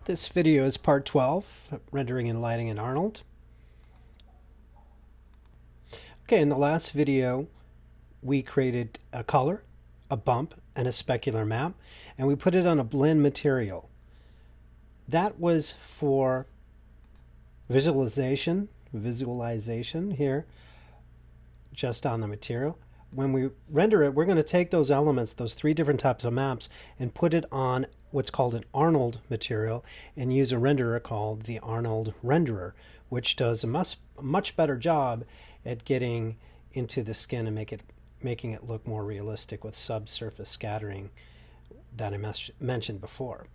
This video is part 12, rendering and lighting in Arnold. Okay, in the last video, we created a color, a bump, and a specular map, and we put it on a blend material. That was for visualization here, just on the material. When we render it, we're going to take those elements, those three different types of maps, and put it on what's called an Arnold material and use a renderer called the Arnold renderer, which does a much better job at getting into the skin and making it look more realistic with subsurface scattering that I mentioned before.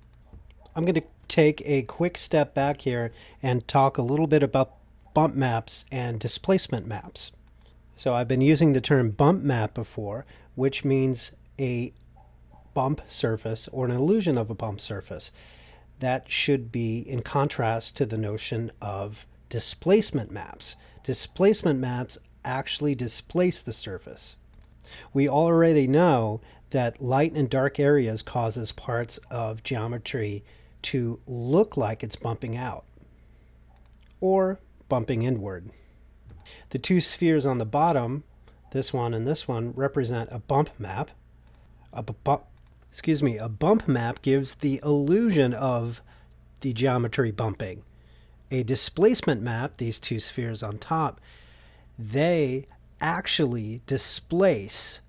I'm going to take a quick step back here and talk a little bit about bump maps and displacement maps. So I've been using the term bump map before, which means a bump surface or an illusion of a bump surface. That should be in contrast to the notion of displacement maps. Displacement maps actually displace the surface. We already know that light and dark areas causes parts of geometry to look like it's bumping out or bumping inward. The two spheres on the bottom, this one and this one, represent a bump map. A bump map gives the illusion of the geometry bumping. A displacement map, these two spheres on top, they actually displace.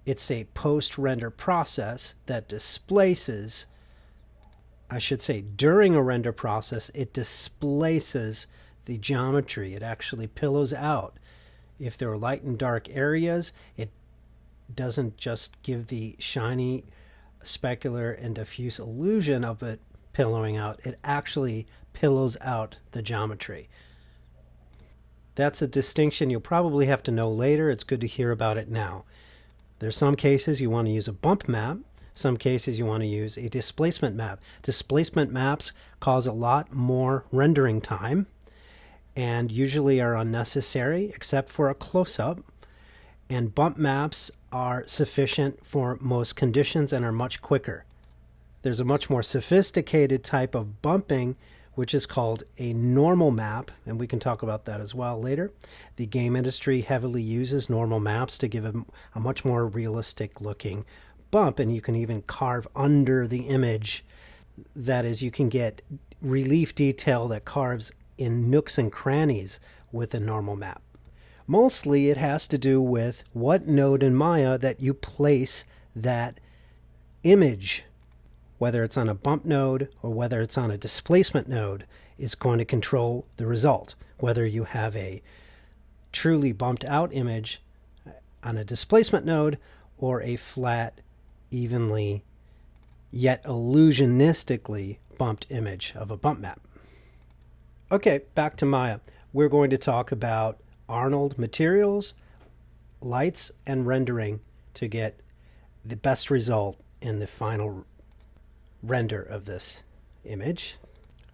It's a post-render process that displaces, I should say during a render process, it displaces the geometry. It actually pillows out. If there are light and dark areas, it doesn't just give the shiny, specular, and diffuse illusion of it pillowing out. It actually pillows out the geometry. That's a distinction you'll probably have to know later. It's good to hear about it now. There's some cases you want to use a bump map. Some cases you want to use a displacement map. Displacement maps cause a lot more rendering time and usually are unnecessary except for a close-up. And bump maps are sufficient for most conditions and are much quicker. There's a much more sophisticated type of bumping, which is called a normal map, and we can talk about that as well later. The game industry heavily uses normal maps to give a much more realistic looking bump, and you can even carve under the image. That is, you can get relief detail that carves in nooks and crannies with a normal map. Mostly it has to do with what node in Maya that you place that image, whether it's on a bump node or whether it's on a displacement node, is going to control the result. Whether you have a truly bumped out image on a displacement node or a flat, evenly, yet illusionistically bumped image of a bump map. Okay, back to Maya. We're going to talk about Arnold materials, lights, and rendering to get the best result in the final render of this image.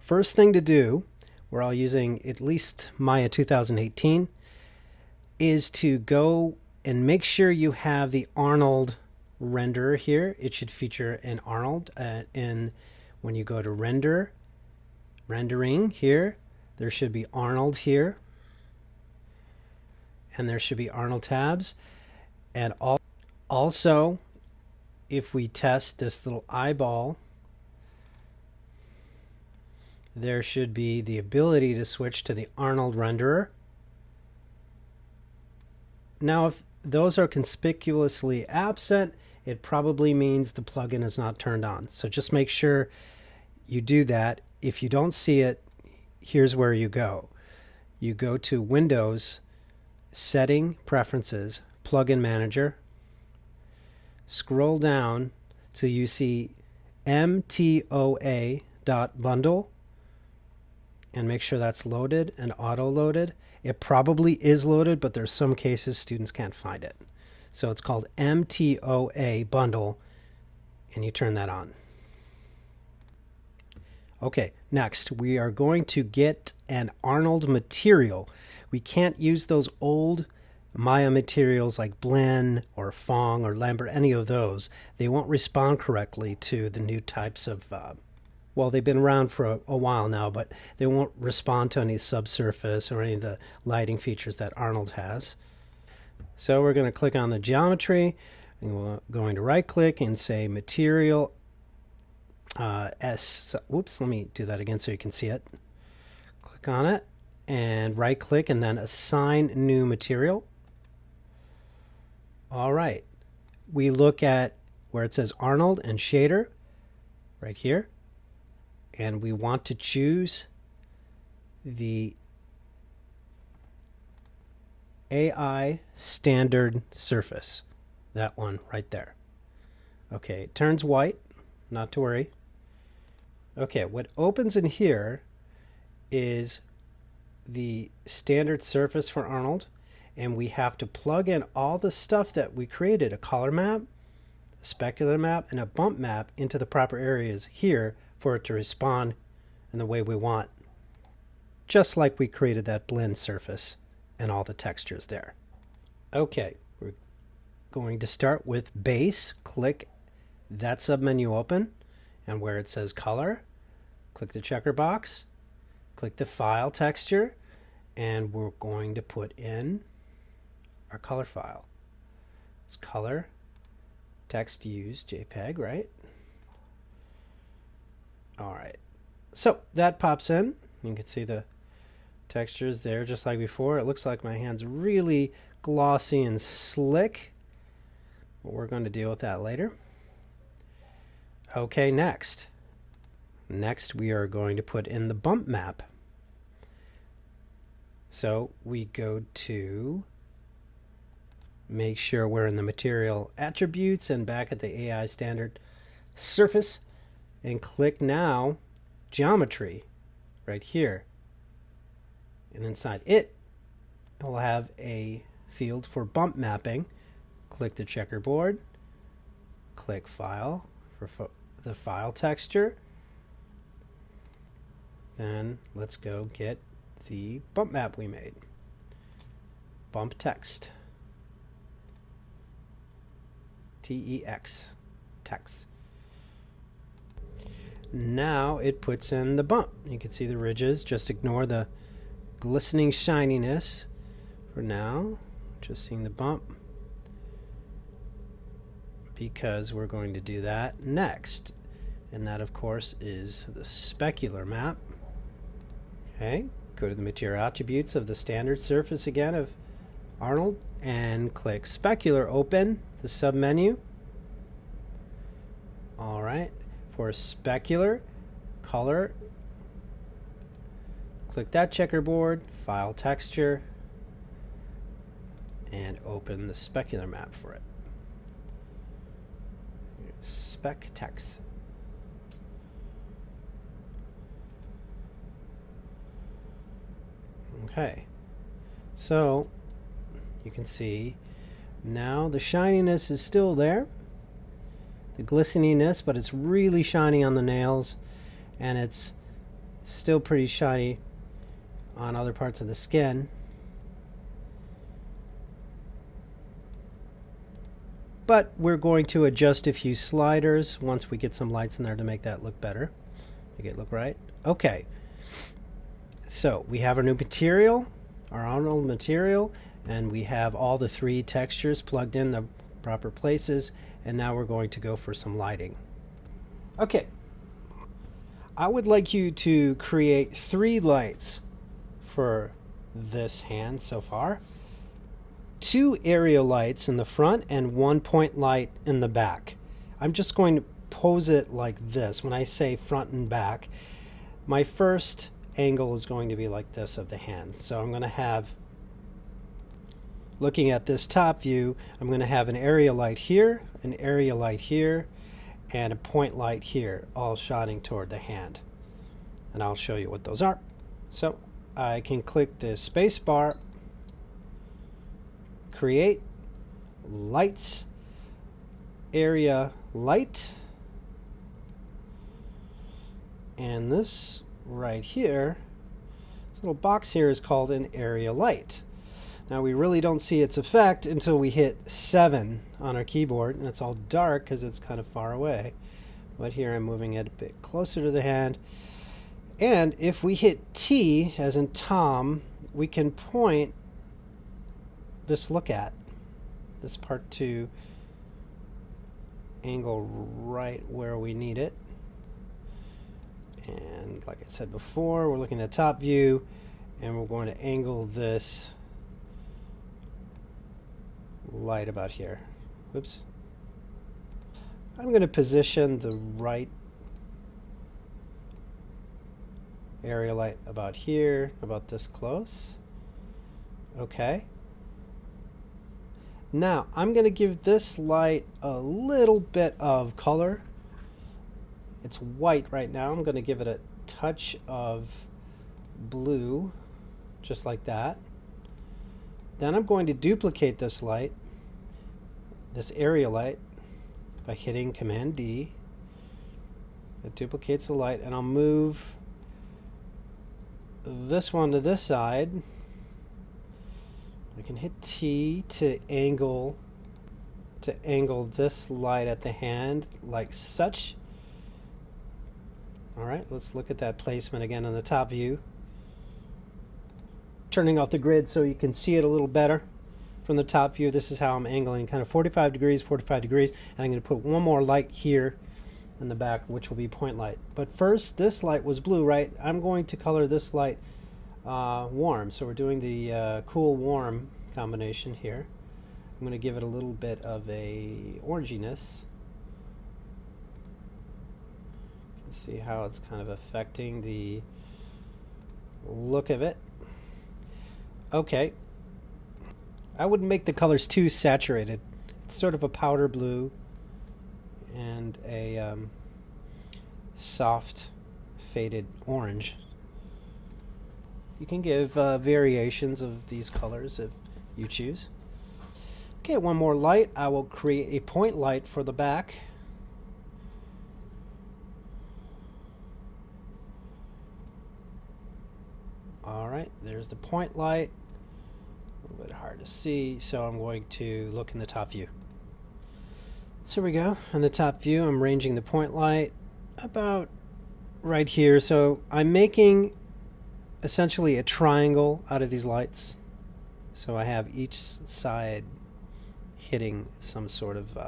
First thing to do, we're all using at least Maya 2018, is to go and make sure you have the Arnold renderer here. It should feature an Arnold when you go to rendering here, there should be Arnold here, and there should be Arnold tabs. And also, if we test this little eyeball, there should be the ability to switch to the Arnold renderer. Now, if those are conspicuously absent, it probably means the plugin is not turned on. So just make sure you do that. If you don't see it, here's where you go. You go to Windows, Setting, Preferences, Plugin Manager. Scroll down till you see mtoa.bundle and make sure that's loaded and auto-loaded. It probably is loaded, but there's some cases students can't find it. So it's called mtoa bundle, and you turn that on. Okay, next we are going to get an Arnold material. We can't use those old Maya materials like Blinn or Phong or Lambert, any of those. They won't respond correctly to the new types of Well, they've been around for a while now, but they won't respond to any subsurface or any of the lighting features that Arnold has. So we're going to click on the geometry, and we're going to right click and say material S. Whoops, let me do that again so you can see it. Click on it and right click and then assign new material. All right. We look at where it says Arnold and shader right here. And we want to choose the AI standard surface. That one right there. Okay, it turns white, not to worry. Okay, what opens in here is the standard surface for Arnold, and we have to plug in all the stuff that we created, a color map, a specular map, and a bump map into the proper areas here for it to respond in the way we want, just like we created that blend surface and all the textures there. Okay, we're going to start with base. Click that submenu open, and where it says color, click the checker box, click the file texture, and we're going to put in our color file. It's color, text used, JPEG, right? All right, so that pops in. You can see the textures there just like before. It looks like my hand's really glossy and slick, but we're going to deal with that later. Okay, next we are going to put in the bump map. So we go to make sure we're in the material attributes and back at the AI standard surface, and click now geometry right here, and inside it will have a field for bump mapping. Click the checkerboard, click file for the file texture, then let's go get the bump map we made. Bump text, TEX, text. Now it puts in the bump. You can see the ridges. Just ignore the glistening shininess for now. Just seeing the bump, because we're going to do that next. And that, of course, is the specular map. Okay, go to the material attributes of the standard surface again of Arnold and click specular, open the submenu. All right, for specular color, click that checkerboard, file texture, and open the specular map for it. Spec text. Okay, so you can see now the shininess is still there, the glisteniness, but it's really shiny on the nails, and it's still pretty shiny on other parts of the skin. But we're going to adjust a few sliders once we get some lights in there to make that look better, make it look right. Okay, so we have our new material, our Arnold material, and we have all the three textures plugged in the proper places, and now we're going to go for some lighting. Okay, I would like you to create 3 lights for this hand so far. 2 area lights in the front and 1 point light in the back. I'm just going to pose it like this. When I say front and back, my first angle is going to be like this of the hand. So I'm going to have, looking at this top view, I'm going to have an area light here, an area light here, and a point light here, all shining toward the hand. And I'll show you what those are. So I can click the space bar, create lights, area light, and this right here, this little box here is called an area light. Now we really don't see its effect until we hit 7 on our keyboard, and it's all dark because it's kind of far away. But here I'm moving it a bit closer to the hand. And if we hit T, as in Tom, we can point this look at, this part to angle right where we need it. And like I said before, we're looking at top view, and we're going to angle this light about here. Whoops. I'm going to position the right area light about here, about this close. Okay. Now I'm going to give this light a little bit of color. It's white right now. I'm going to give it a touch of blue, just like that. Then I'm going to duplicate this light, this area light, by hitting Command D. It duplicates the light, and I'll move this one to this side. I can hit T to angle this light at the hand like such. All right, let's look at that placement again on the top view. Turning off the grid so you can see it a little better from the top view. This is how I'm angling, kind of 45 degrees, 45 degrees, and I'm going to put one more light here in the back, which will be point light. But first, this light was blue, right? I'm going to color this light warm. So we're doing the cool warm combination here. I'm going to give it a little bit of a oranginess. See how it's kind of affecting the look of it. Okay. I wouldn't make the colors too saturated. It's sort of a powder blue and a soft faded orange. You can give variations of these colors if you choose. Okay, one more light. I will create a point light for the back. Alright, there's the point light. A little bit hard to see, so I'm going to look in the top view. So here we go. In the top view, I'm ranging the point light about right here. So I'm making essentially a triangle out of these lights. So I have each side hitting some sort of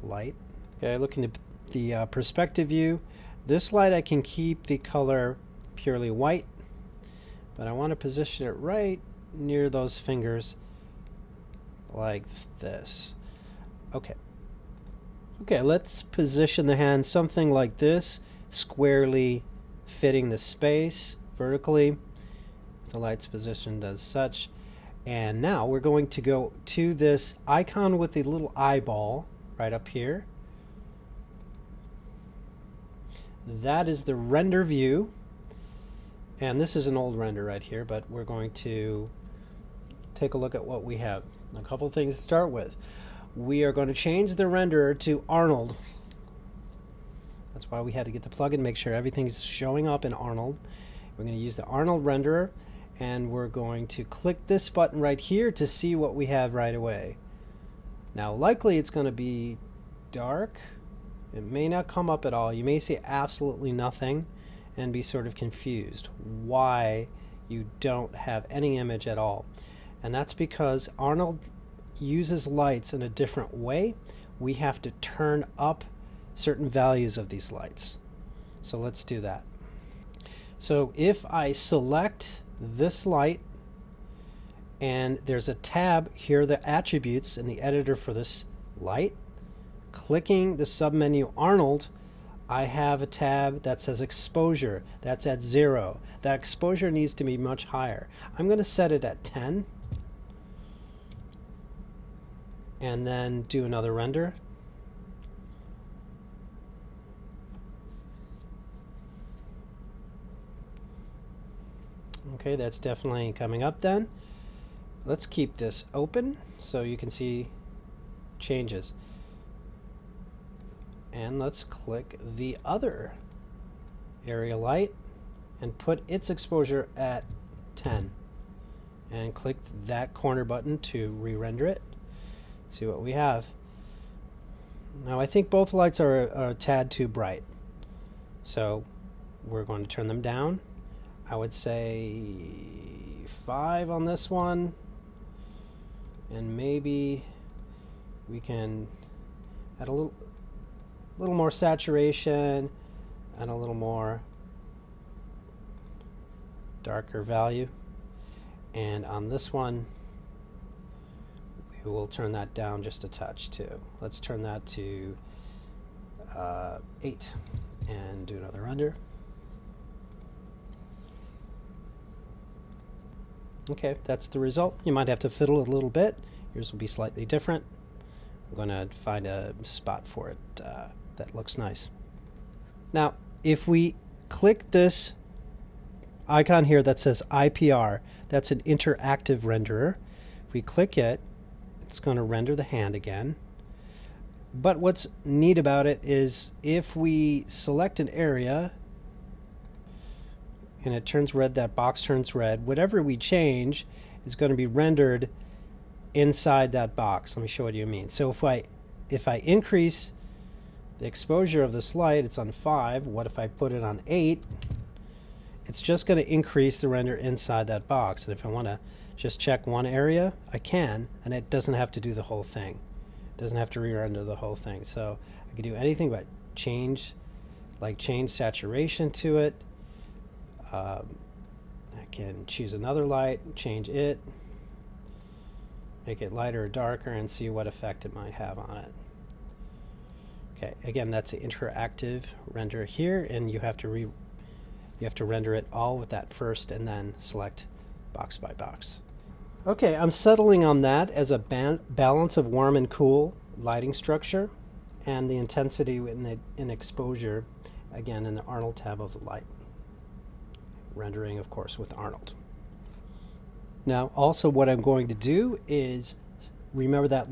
light. Okay, looking at the perspective view. This light I can keep the color purely white, but I want to position it right near those fingers like this. Okay. Okay, let's position the hand something like this, squarely fitting the space vertically. The light's positioned as such. And now we're going to go to this icon with the little eyeball right up here. That is the render view. And this is an old render right here, but we're going to take a look at what we have. A couple things to start with. We are going to change the renderer to Arnold. That's why we had to get the plugin, make sure everything's showing up in Arnold. We're going to use the Arnold renderer, and we're going to click this button right here to see what we have right away. Now, likely it's going to be dark. It may not come up at all. You may see absolutely nothing and be sort of confused why you don't have any image at all. And that's because Arnold uses lights in a different way. We have to turn up certain values of these lights. So let's do that. So if I select this light, and there's a tab here, the attributes in the editor for this light, clicking the submenu Arnold, I have a tab that says exposure. That's at 0. That exposure needs to be much higher. I'm going to set it at 10. And then do another render. Okay, that's definitely coming up then. Let's keep this open so you can see changes. And let's click the other area light and put its exposure at 10. And click that corner button to re-render it. See what we have. Now I think both lights are a tad too bright. So we're going to turn them down. I would say 5 on this one. And maybe we can add a little more saturation and a little more darker value. And on this one, we will turn that down just a touch too. Let's turn that to 8 and do another render. Okay, that's the result. You might have to fiddle a little bit. Yours will be slightly different. I'm going to find a spot for it that looks nice. Now, if we click this icon here that says IPR, that's an interactive renderer. If we click it, it's going to render the hand again. But what's neat about it is if we select an area and it turns red, that box turns red, whatever we change is going to be rendered inside that box. Let me show what you mean. So if I increase the exposure of this light, it's on 5. What if I put it on 8? It's just going to increase the render inside that box. And if I want to just check one area, I can, and it doesn't have to do the whole thing. It doesn't have to re-render the whole thing. So I can do anything but change saturation to it. I can choose another light, change it, make it lighter or darker, and see what effect it might have on it. Okay, again, that's an interactive render here, and you have to render it all with that first, and then select box by box. Okay, I'm settling on that as a balance of warm and cool lighting structure, and the intensity in exposure, again in the Arnold tab of the light. Rendering, of course, with Arnold. Now, also what I'm going to do is, remember that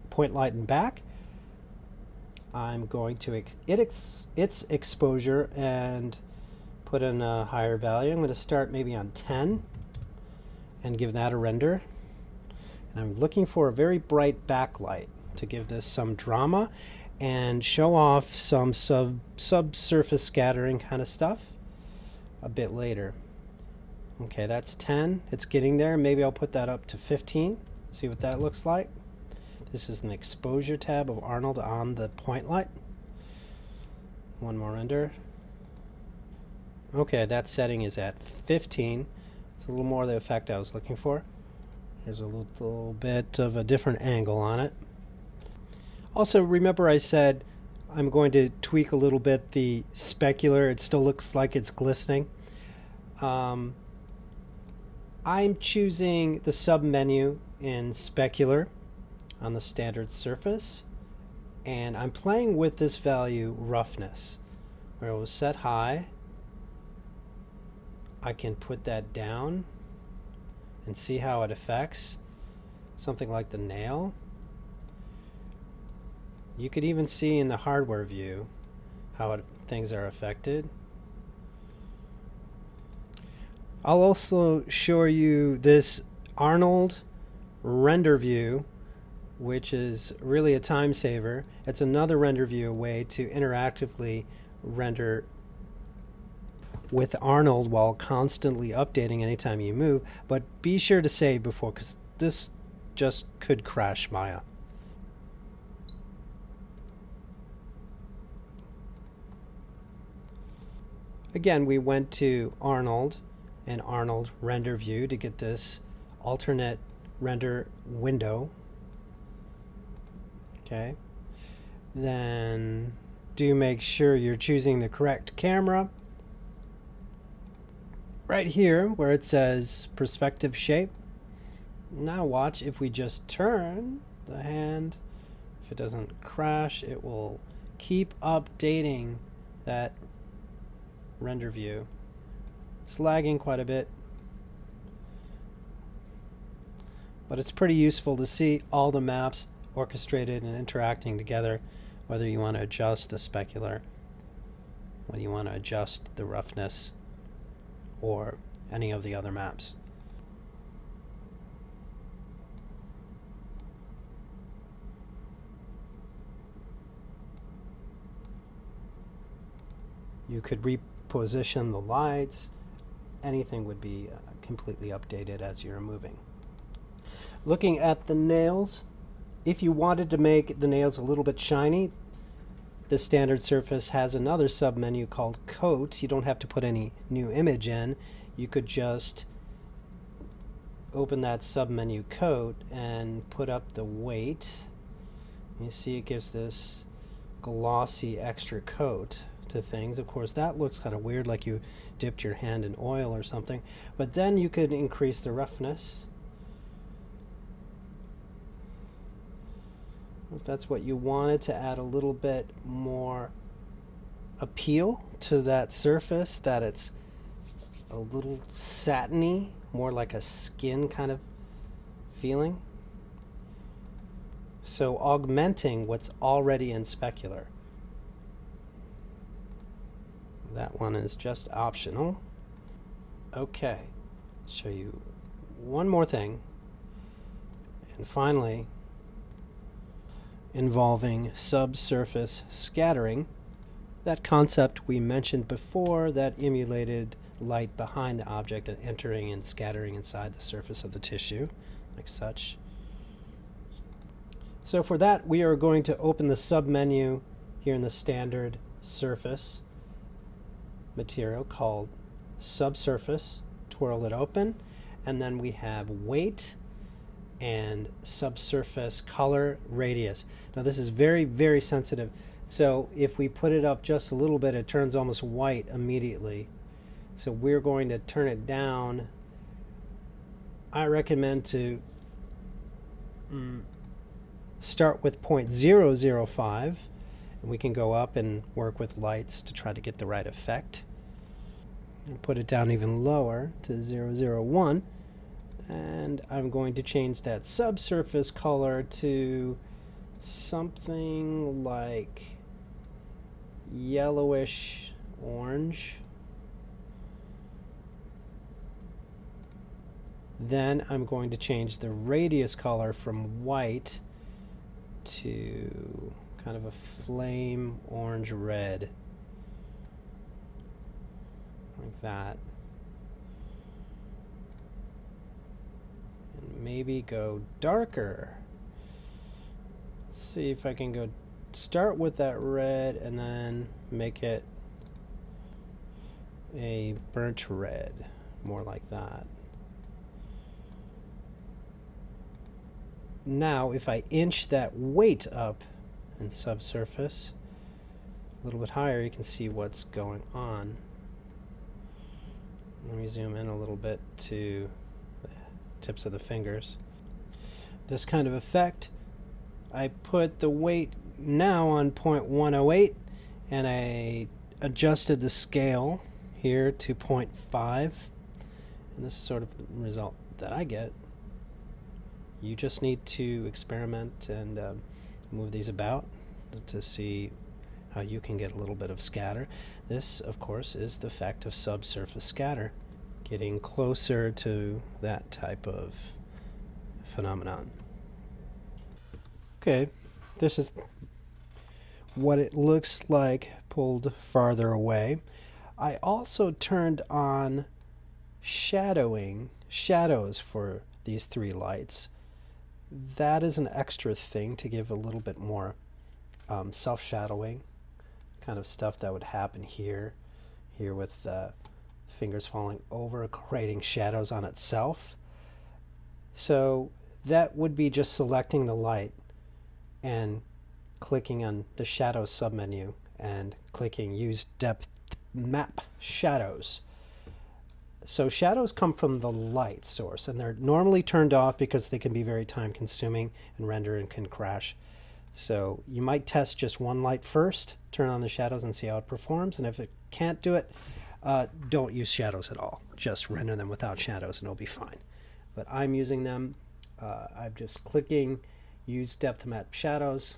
point light and back? I'm going to its exposure and put in a higher value. I'm going to start maybe on 10 and give that a render. And I'm looking for a very bright backlight to give this some drama and show off some subsurface scattering kind of stuff a bit later. Okay, that's 10. It's getting there. Maybe I'll put that up to 15. See what that looks like. This is an exposure tab of Arnold on the point light. One more render. Okay, that setting is at 15. It's a little more the effect I was looking for. There's a little bit of a different angle on it. Also, remember I said I'm going to tweak a little bit the specular. It still looks like it's glistening. I'm choosing the sub-menu in specular on the standard surface, and I'm playing with this value roughness, where it was set high. I can put that down and see how it affects something like the nail. You could even see in the hardware view how things are affected. I'll also show you this Arnold render view, which is really a time saver. It's another render view, a way to interactively render with Arnold while constantly updating anytime you move. But be sure to save before, because this just could crash Maya. Again, we went to Arnold and Arnold render view to get this alternate render window. Okay. Then do make sure you're choosing the correct camera. Right here where it says perspective shape. Now watch, if we just turn the hand, if it doesn't crash, it will keep updating that render view. It's lagging quite a bit, but it's pretty useful to see all the maps orchestrated and interacting together, whether you want to adjust the specular, when you want to adjust the roughness, or any of the other maps. You could reposition the lights. Anything would be completely updated as you're moving. Looking at the nails, if you wanted to make the nails a little bit shiny, the standard surface has another submenu called Coat. You don't have to put any new image in. You could just open that submenu Coat and put up the weight. You see it gives this glossy extra coat to things. Of course, that looks kind of weird, like you dipped your hand in oil or something. But then you could increase the roughness, if that's what you wanted, to add a little bit more appeal to that surface, that it's a little satiny, more like a skin kind of feeling. So augmenting what's already in specular. That one is just optional. Okay, show you one more thing. And finally, involving subsurface scattering. That concept we mentioned before that emulated light behind the object and entering and scattering inside the surface of the tissue, like such. So for that, we are going to open the submenu here in the standard surface material called Subsurface, twirl it open, and then we have Weight and Subsurface Color Radius. Now this is very, very sensitive. So if we put it up just a little bit, it turns almost white immediately. So we're going to turn it down. I recommend to start with 0.005, and we can go up and work with lights to try to get the right effect. And put it down even lower to 0.001, and I'm going to change that subsurface color to something like yellowish orange. Then I'm going to change the radius color from white to kind of a flame orange red, like that. And maybe go darker. Let's see if I can go start with that red and then make it a burnt red, more like that. Now, if I inch that weight up in subsurface a little bit higher, you can see what's going on. Let me zoom in a little bit to the tips of the fingers. This kind of effect, I put the weight now on 0.108, and I adjusted the scale here to 0.5, and this is sort of the result that I get. You just need to experiment and move these about to see how you can get a little bit of scatter. This, of course, is the effect of subsurface scatter, getting closer to that type of phenomenon. Okay, this is what it looks like pulled farther away. I also turned on shadows for these three lights. That is an extra thing to give a little bit more self-shadowing kind of stuff that would happen here with fingers falling over, creating shadows on itself. So that would be just selecting the light and clicking on the shadow submenu and clicking use depth map shadows. So shadows come from the light source, and they're normally turned off because they can be very time consuming and render and can crash. So you might test just one light first, turn on the shadows and see how it performs, and if it can't do it, don't use shadows at all. Just render them without shadows and it'll be fine. But I'm using them. I'm just clicking use depth map shadows,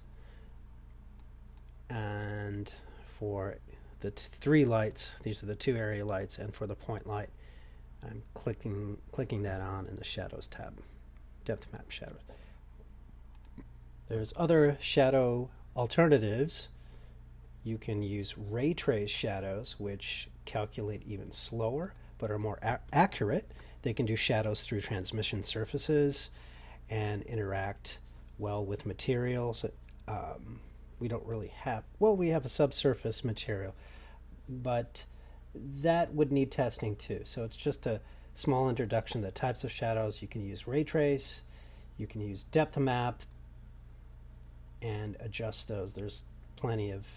and for the three lights, these are the two area lights, and for the point light, I'm clicking that on in the Shadows tab, Depth Map Shadows. There's other shadow alternatives You can use ray trace shadows, which calculate even slower but are more accurate. They can do shadows through transmission surfaces and interact well with materials. We don't really have, well, we have a subsurface material, but that would need testing too. So it's just a small introduction to the types of shadows. You can use ray trace, you can use depth map, and adjust those. There's plenty of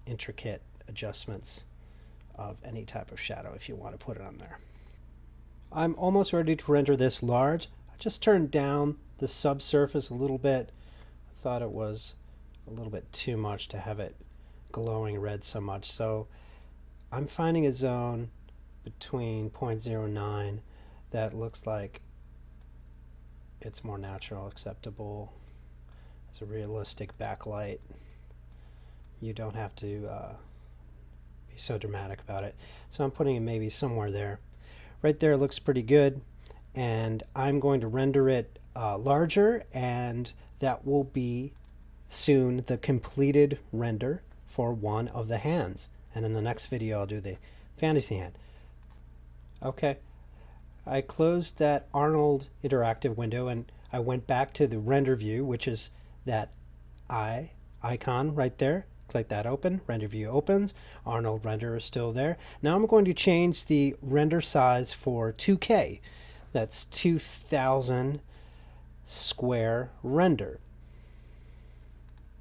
intricate adjustments of any type of shadow if you want to put it on there. I'm almost ready to render this large. I just turned down the subsurface a little bit. I thought it was a little bit too much to have it glowing red so much. So I'm finding a zone between 0.09 that looks like it's more natural, acceptable. It's a realistic backlight. You don't have to be so dramatic about it. So I'm putting it maybe somewhere there. Right there looks pretty good, and I'm going to render it larger, and that will be soon the completed render for one of the hands. And in the next video I'll do the fantasy hand. Okay, I closed that Arnold interactive window and I went back to the render view, which is that icon right there. Click that open, render view opens, Arnold render is still there. Now I'm going to change the render size for 2K. That's 2000 square render.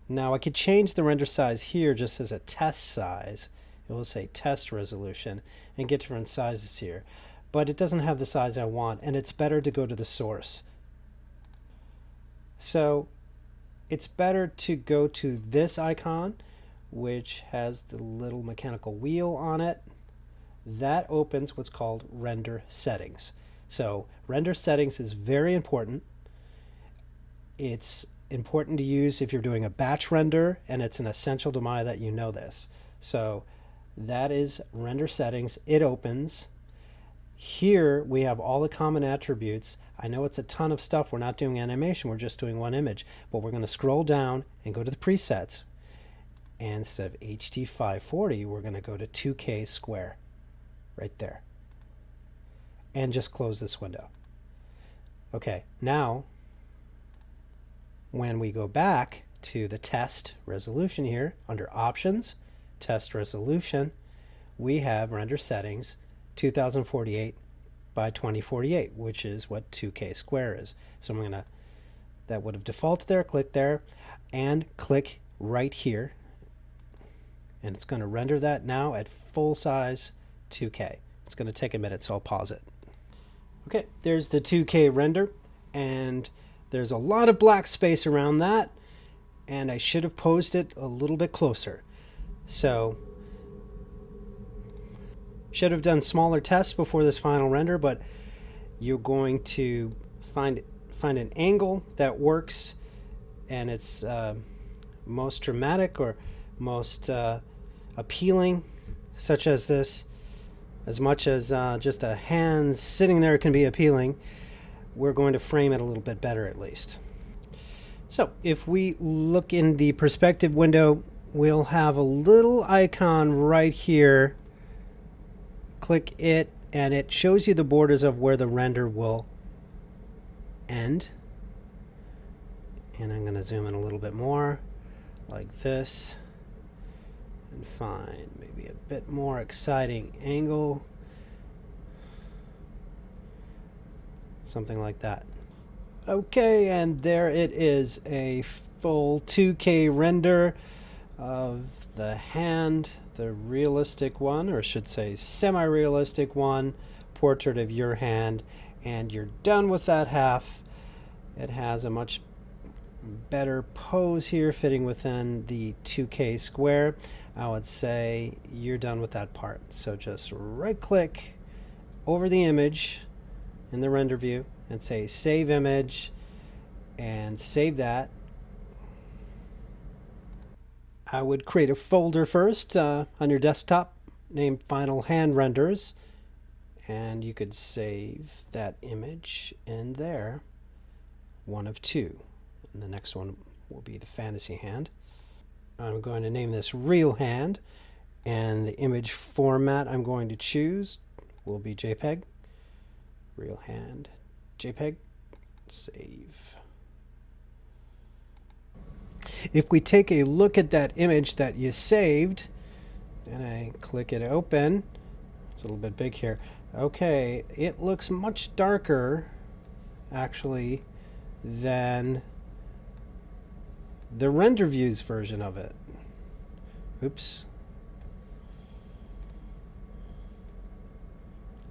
Now I could change the render size here just as a test size. It will say test resolution and get different sizes here. But it doesn't have the size I want, and it's better to go to the source. So it's better to go to this icon, which has the little mechanical wheel on it. That opens what's called render settings. So render settings is very important. It's important to use if you're doing a batch render, and it's an essential to Maya that you know this. So that is render settings. It opens. Here we have all the common attributes. I know it's a ton of stuff. We're not doing animation, we're just doing one image, but we're going to scroll down and go to the presets. And instead of HT540, we're going to go to 2K square right there. And just close this window. Okay, now when we go back to the test resolution here, under options, test resolution, we have render settings 2048 by 2048, which is what 2K square is. So I'm going to, that would have defaulted there, click there, and click right here. And it's going to render that now at full size 2K. It's going to take a minute, so I'll pause it. Okay, there's the 2K render, and there's a lot of black space around that, and I should have posed it a little bit closer. So should have done smaller tests before this final render, but you're going to find an angle that works, and it's most dramatic or most appealing, such as this. As much as just a hand sitting there can be appealing, we're going to frame it a little bit better at least. So if we look in the perspective window, we'll have a little icon right here. Click it, and it shows you the borders of where the render will end. And I'm going to zoom in a little bit more, like this, and find maybe a bit more exciting angle. Something like that. Okay, and there it is, a full 2K render of the hand, the realistic one, or I should say semi-realistic one, portrait of your hand, and you're done with that half. It has a much better pose here, fitting within the 2K square. I would say you're done with that part. So just right click over the image in the render view and say save image, and save that. I would create a folder first on your desktop named Final Hand Renders, and you could save that image in there, one of two. And the next one will be the fantasy hand. I'm going to name this real hand, and the image format I'm going to choose will be JPEG. Real hand, JPEG, save. If we take a look at that image that you saved, and I click it open, it's a little bit big here. Okay, it looks much darker, actually, than the render views version of it. Oops.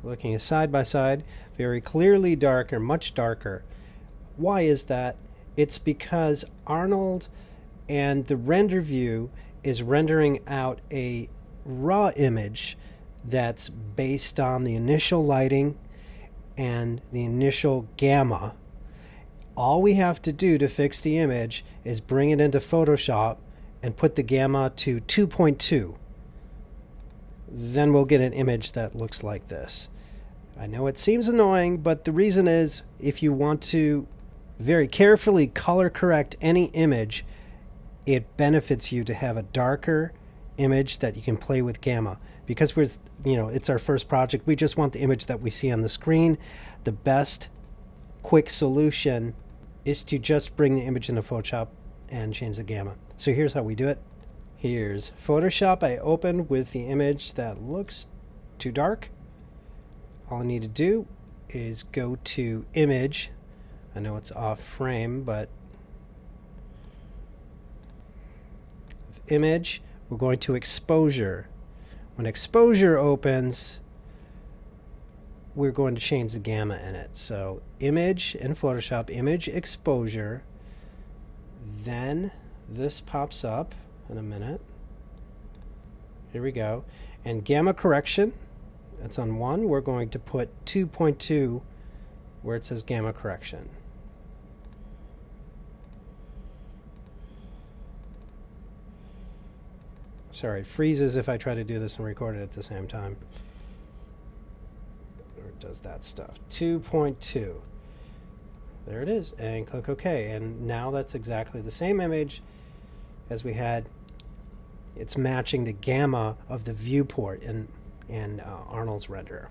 Looking side by side, very clearly darker, much darker. Why is that? It's because Arnold and the render view is rendering out a raw image that's based on the initial lighting and the initial gamma. All we have to do to fix the image is bring it into Photoshop and put the gamma to 2.2. Then we'll get an image that looks like this. I know it seems annoying, but the reason is if you want to very carefully color correct any image, it benefits you to have a darker image that you can play with gamma. Because it's our first project, we just want the image that we see on the screen. The best quick solution is to just bring the image into Photoshop and change the gamma. So here's how we do it. Here's Photoshop. I opened with the image that looks too dark. All I need to do is go to Image. I know it's off frame, but Image, we're going to Exposure. When Exposure opens, we're going to change the gamma in it. So Image in Photoshop, Image Exposure, then this pops up in a minute. Here we go. And gamma correction, that's on 1. We're going to put 2.2 where it says gamma correction. Sorry, it freezes if I try to do this and record it at the same time. Or it does that stuff. 2.2. There it is. And click OK. And now that's exactly the same image as we had. It's matching the gamma of the viewport in Arnold's renderer.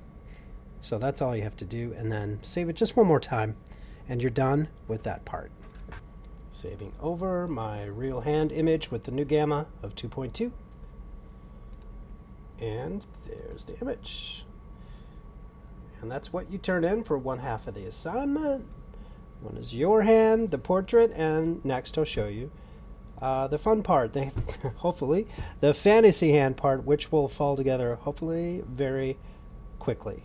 So that's all you have to do. And then save it just one more time. And you're done with that part. Saving over my real hand image with the new gamma of 2.2. And there's the image. And that's what you turn in for one half of the assignment. One is your hand, the portrait, and next I'll show you the fun part, hopefully, the fantasy hand part, which will fall together hopefully very quickly.